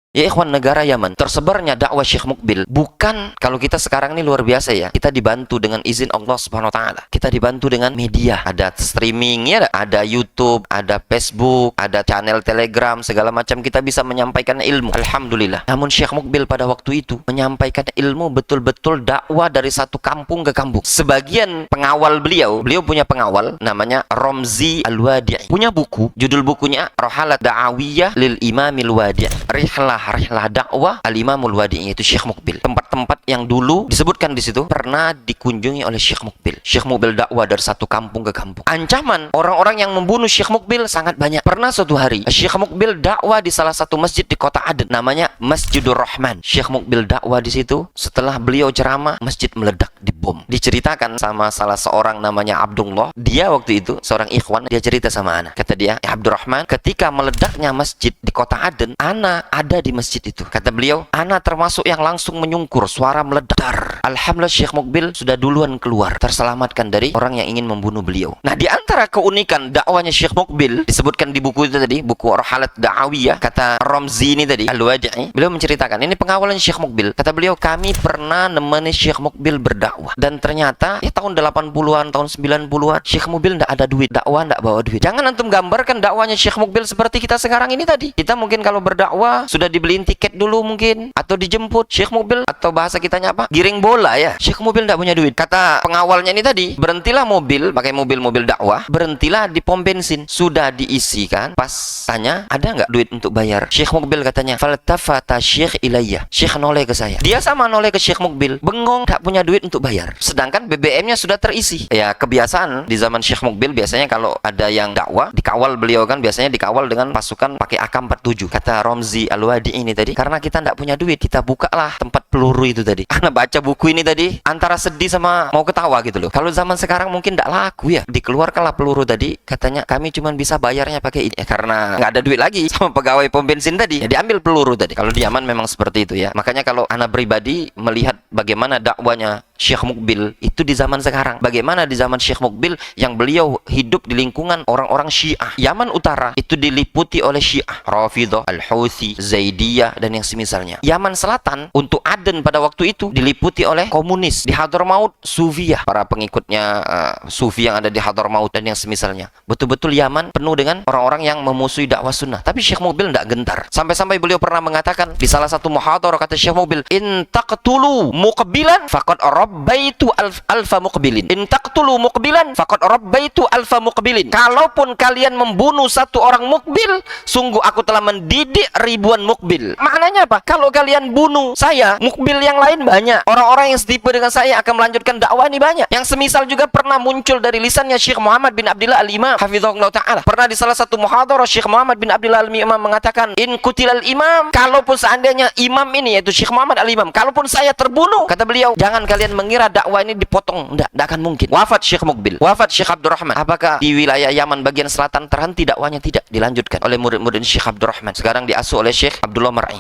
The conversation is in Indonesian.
Ya ikhwan, negara Yaman, tersebarnya dakwah Syekh Mukbil bukan, kalau kita sekarang ini luar biasa ya, kita dibantu dengan izin Allah Subhanahu wa taala. Kita dibantu dengan media, ada streaming ya, ada YouTube, ada Facebook, ada channel Telegram, segala macam kita bisa menyampaikan ilmu. Alhamdulillah. Namun Syekh Mukbil pada waktu itu menyampaikan ilmu betul-betul dakwah dari satu kampung ke kampung. Sebagian pengawal beliau punya pengawal namanya Romzi Al-Wadi'i. Punya buku, judul bukunya Rohalat Da'awiyah lil Imamil Wadi'. Rihlah dakwah Al-Imamul Wadi'i, yaitu Syekh Mukbil. Tempat-tempat yang dulu disebutkan di situ pernah dikunjungi oleh Syekh Mukbil. Syekh Mukbil dakwah dari satu kampung ke kampung. Ancaman orang-orang yang membunuh Syekh Mukbil sangat banyak. Pernah suatu hari Syekh Mukbil dakwah di salah satu masjid di kota Aden, namanya Masjidur Rahman. Syekh Mukbil dakwah di situ. Setelah beliau ceramah, masjid meledak, dibom. Diceritakan sama salah seorang namanya Abdullah. Dia waktu itu seorang ikhwan, dia cerita sama ana. Kata dia, ya Abdurrahman, ketika meledaknya masjid di kota Aden, ana ada di masjid itu. Kata beliau, ana termasuk yang langsung menyungkur, suara meledak. Alhamdulillah Syekh Mukbil sudah duluan keluar, terselamatkan dari orang yang ingin membunuh beliau. Nah, di antara keunikan dakwahnya Syekh Mukbil disebutkan di buku itu tadi, buku Rohalat Da'awiyah, kata Romzi ini tadi, Al-Wadi'i, beliau menceritakan, ini pengawalan Syekh Mukbil. Kata beliau, kami pernah nemeni Syekh Mukbil berdakwah, dan ternyata ya tahun 80-an, tahun 90-an, Syekh Mukbil tidak ada duit, dakwah tidak bawa duit. Jangan antum gambarkan dakwahnya Syekh Mukbil seperti kita sekarang ini tadi. Kita mungkin kalau berdakwah sudah dibeliin tiket dulu mungkin, atau dijemput. Syekh Mukbil, atau bahasa kitanya apa, giring bola ya. Syekh Mukbil tidak punya duit. Kata pengawalnya ini tadi, berhentilah mobil, pakai mobil-mobil dakwah, berhentilah di pom bensin, sudah diisikan. Pas tanya, ada nggak duit untuk bayar? Syekh Mukbil katanya, faltafata Syekh ilayya, Syekh noleh ke saya. Dia sama noleh ke Syekh Mukbil, bengong, tak punya duit untuk bayar, sedangkan BBM-nya sudah terisi. Ya kebiasaan di zaman Syekh Mukbil, biasanya kalau ada yang dakwah, dikawal beliau kan, biasanya dikawal dengan pasukan pakai AK-47. Kata Romzi Al-Wadi'i ini tadi, karena kita tidak punya duit, kita bukalah tempat peluru itu tadi. Karena baca buku ini tadi, antara sedih sama mau ketawa gitu loh. Kalau zaman sekarang mungkin tidak laku ya. Dikeluarkanlah peluru tadi, katanya kami cuma bisa bayarnya pakai ini. Ya, karena nggak ada duit lagi sama pegawai pom bensin tadi, ya diambil peluru tadi. Kalau di Yaman memang seperti itu ya. Makanya kalau anak pribadi melihat bagaimana dakwanya Syekh Mukbil itu di zaman sekarang, bagaimana di zaman Syekh Mukbil yang beliau hidup di lingkungan orang-orang Syiah. Yaman Utara itu diliputi oleh Syiah, Rafidhah, Al-Houthi, Zaidiyah, dan yang semisalnya. Yaman Selatan untuk Aden pada waktu itu diliputi oleh komunis. Di Hadramaut, Sufiyah, para pengikutnya Sufi yang ada di Hadramaut dan yang semisalnya. Betul-betul Yaman penuh dengan orang-orang yang memusuhi dakwah sunnah. Tapi Syekh Mukbil tidak gentar. Sampai-sampai beliau pernah mengatakan di salah satu muhadharah, kata Syekh Mukbil, in taqtulu muqbilan faqad rabbaitu alfa muqbilin. In taqtulu muqbilan faqad rabbaitu alfa muqbilin. Kalaupun kalian membunuh satu orang mukbil, sungguh aku telah mendidik ribuan mukbil. Maknanya apa? Kalau kalian bunuh saya, mukbil yang lain banyak. Orang-orang yang setipe dengan saya akan melanjutkan dakwah ini banyak. Yang semisal juga pernah muncul dari lisannya Syekh Muhammad bin Abdillah Al-Imam hafizahullah ta'ala. Pernah di salah satu muhadharah Syekh Muhammad bin Abdillah Al-Imam mengatakan, in kutilal imam, kalaupun seandainya imam ini yaitu Syekh Muhammad Al-Imam, kalaupun saya terbunuh, kata beliau, jangan kalian mengira dakwah ini dipotong. Tidak akan mungkin. Wafat Syekh Mukbil, wafat Syekh Abdurrahman. Apakah di wilayah Yaman bagian selatan terhenti dakwahnya? Tidak, dilanjutkan oleh murid-murid Syekh Abdurrahman. Sekarang diasuh oleh Syekh Abdullah Mar'i.